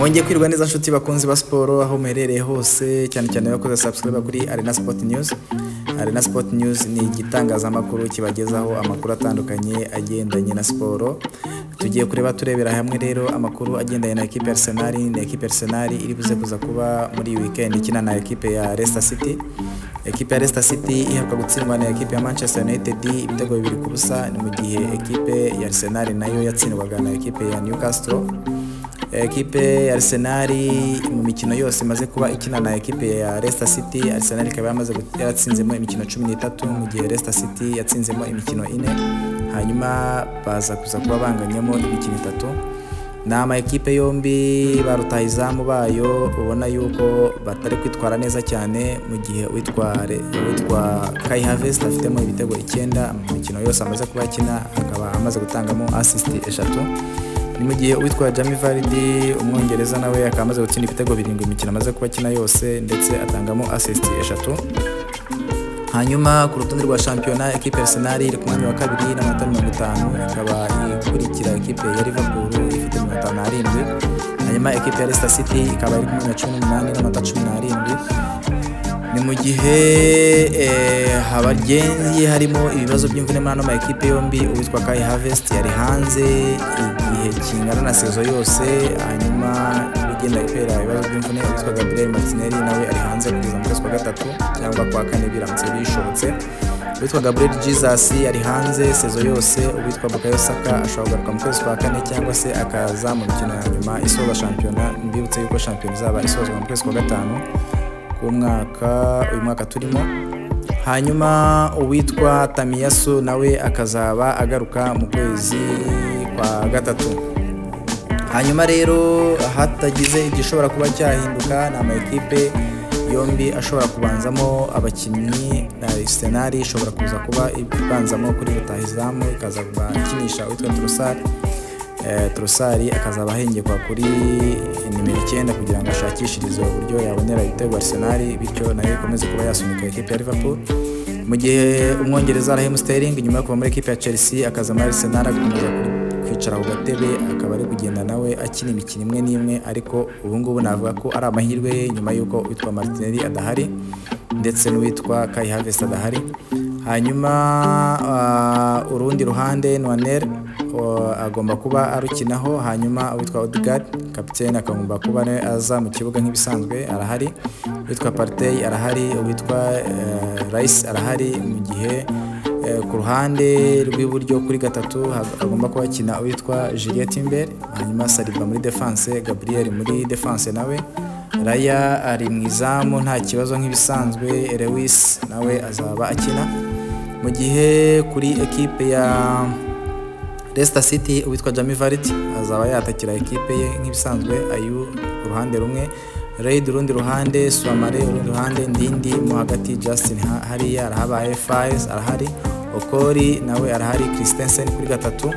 Mwongeye kwirwa neza nshuti bakunzi ba siporo aho muherereye hose, cyane cyane bakoze subscribe kuri Arena Sport News. Arena Sport News ni igitangazamakuru kibagezaho amakuru atandukanye agendanye na siporo. Tugiye turebera hamwe rero amakuru agendanye na equipe Arsenal. Ni equipe Arsenal iri buze kuza kuba muri weekend ikina na equipe ya Leicester City. Equipe ya Leicester City iheruka gutsindwa na equipe ya Manchester United ibitego 2-0, ni mu gihe equipe ya Arsenal nayo yatsindwaga na equipe ya Newcastle. Equipe ya Arsenal mu mikino yose imaze kuba ikina na equipe ya Leicester City, Arsenal ikaba yamaze yaratsinzemo imikino 13 mu gihe Leicester City yatsinzemo imikino 4, hanyuma baza kuza kuba banganyemo imikino 3. Nama equipe yombi barutahizamu bayo ubona yuko batari kwitwara neza cyane, mu gihe witwa Kai Havertz afitemo ibitego 9 mu mikino yose amaze kuba akina, akaba amaze gutangamo assist 3. Ni mu gihe witwa Jamie Vardy umwongereza nawe akaba amaze gutsinda ibitego 7 imikino amaze kuba akina yose, ndetse atangamo assist 3. Hanyuma ku rutonde rwa shampiyona equipe Arsenal iri ku mwanya wa 2 n'amanota 50, ikaba ikurikira equipe ya Liverpool ifite 57. Hanyuma equipe ya Leicester City ikaba iri ku mwanya wa 18 n'amanota 17. Ni mu gihe habagenzi harimo ibibazo by'imvune muri ano ma equipe yombi. Uwitwa Kai Havertz yari hanze igihe kingana na sezo yose, hanyuma bigenda kwera ibibazo by'imvune. Uwitwa Gabriel Martinelli nawe ari hanze kugeza mu kwezi kwa 3 cyangwa kwa 4 biramutse bishobotse. Uwitwa Gabriel Jesus ari hanze sezo yose. Uwitwa Bukayo Saka ashobora kugaruka mu kwezi kwa 4 cyangwa se akaza mu mikino ya nyuma isoza shampiyona. Mbibutse yuko shampiyona izaba isozwa mu kwezi kwa 5 uyu mwaka turimo. Hanyuma uwitwa Tamiyasu nawe akazaba agaruka mu kwezi kwa 3. Hanyuma rero hatagize igishobora kuba cyahinduka, na ama equipe yombi ashobora kubanzamo abakinnyi. Arsenal ishobora kuza kuba ibanzamo kuri rutahizamu, ikaza kubakinisha witwa Trossard akazaba ahengekwa kuri nimero 9 kugira ngo ashakishirize uburyo yabonera ibitego Arsenal, bityo nayo ikomeze kuba yasunika equipe ya Liverpool. Mu gihe umwongereza Raheem Sterling nyuma yo kuva muri equipe ya Chelsea akaza muri Arsenal agakomeza kwicara ku gatebe, akaba ari kugenda nawe akina imikino imwe n'imwe, ariko ubu ngubu navuga ko ari amahirwe nyuma yuko witwa Martinelli adahari ndetse n'uwitwa Kai Havertz adahari. Hanyuma urundi ruhande Nwaneri agomba kuba arukinaho. Hanyuma witwa Odegaard kapiteni akagomba kuba aza mu kibuga nk'ibisanzwe, arahari. Witwa Partey arahari, witwa Rice arahari, mu gihe ku ruhande rw'iburyo kuri 3 agomba kuba akina witwa Julian Timber. Hanyuma Saliba muri defense, Gabriel muri defense nawe, Raya ari mu izamu nta kibazo nk'ibisanzwe, Lewis nawe azaba akina. Mu gihe kuri equipe ya Leicester City uwitwa Jamie Vardy azaba yatakira equipe ye nk'ibisanzwe, ayu uruhande rumwe, Reid urundi ruhande, Suamare urundi ruhande, Ndindi mu hagati, Justin hariya arahabaye, Faes arahari, Okori nawe arahari, Christensen kuri 3.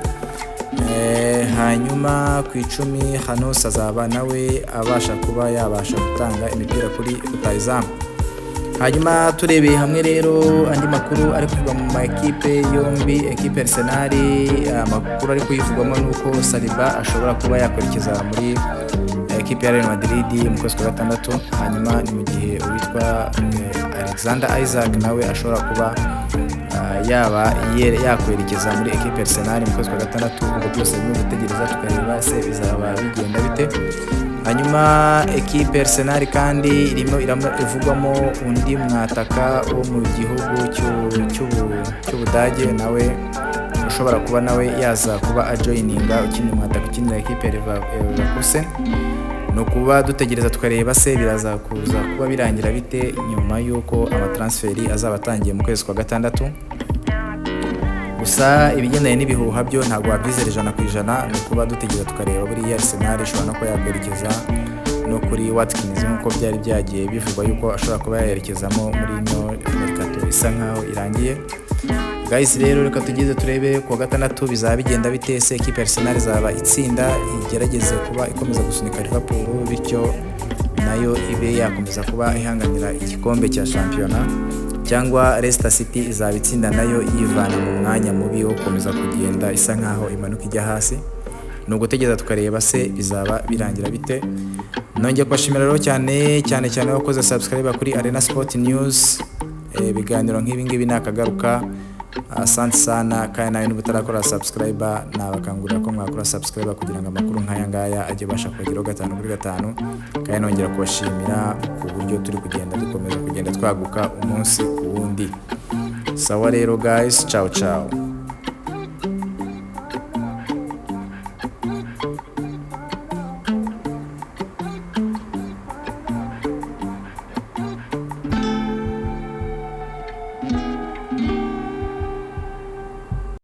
Hanyuma ku 10 Hanos azaba nawe abasha kuba yabasha gutanga imipira kuri rutahizamu. Hanyuma turebeye hamwe rero andi makuru ari kuvuga mu equipe yombi. Equipe Arsenal amakuru ari kuyivugamo nuko Saliba ashobora kuba yakwerekeza muri equipe ya Real Madrid mu kwezi kwa 6. Hanyuma ni mu gihe uwitwa Alexander Isaac nawe ashobora kuba yaba yakwerekeza muri equipe Arsenal mu kwezi kwa 6. Ubwo byose bimwe gutegereza tukareba se bizaba bigenda bite. Hanyuma equipe Arsenal kandi irimo ivugwamo undi mwataka wo mu gihugu cy'Ubudage, nawe ushobora kuba nawe yaza kuba ajoininga ukindi mwataka ukinira equipe ya Leverkusen. No kuba dutegereza tukareba se biraza kuza kuba birangira bite nyuma yuko amatransferi azaba atangiye mu kwezi kwa 6. Gusa ibigendanye n'ibihuha byo ntabwo wabyizera 100%. No kuba dutegereza tukareba buri Arsenal ishobora no kuba yakwerekeza no kuri Watkins nk'uko byari byagiye bivugwa yuko ashobora kuba yayerekezamo muri no mercato isa nkaho irangiye. Guys rero reka tugeze turebe ku 6 bizaba bigenda bite. Se equipe Arsenal izaba itsinda igerageze kuba ikomeza gusunika Liverpool, bityo nayo ibe yakomeza kuba ihanganira igikombe cya shampiyona, cyangwa Leicester City izaba itsinda nayo yivana mu mwanya mubi wo gukomeza kugenda isa nkaho imanuka ijya hasi. ni ugutegereza tukareba se bizaba birangira bite. Nongeye kubashimira rero cyane wakoze subscribe kuri Arena Sport News. Ibiganiro nk'ibi ngibi nakagaruka. Asante sana, kandi nawe niba utarakora subscribe nabakangurira ko mwakora subscribe kugira ngo amakuru nk'aya ngaya ajye basha kugeraho 5 kuri 5. Kandi nongera kubashimira ku buryo turi dukomeza kugenda twaguka umunsi ku wundi. Sawa rero guys, ciao ciao.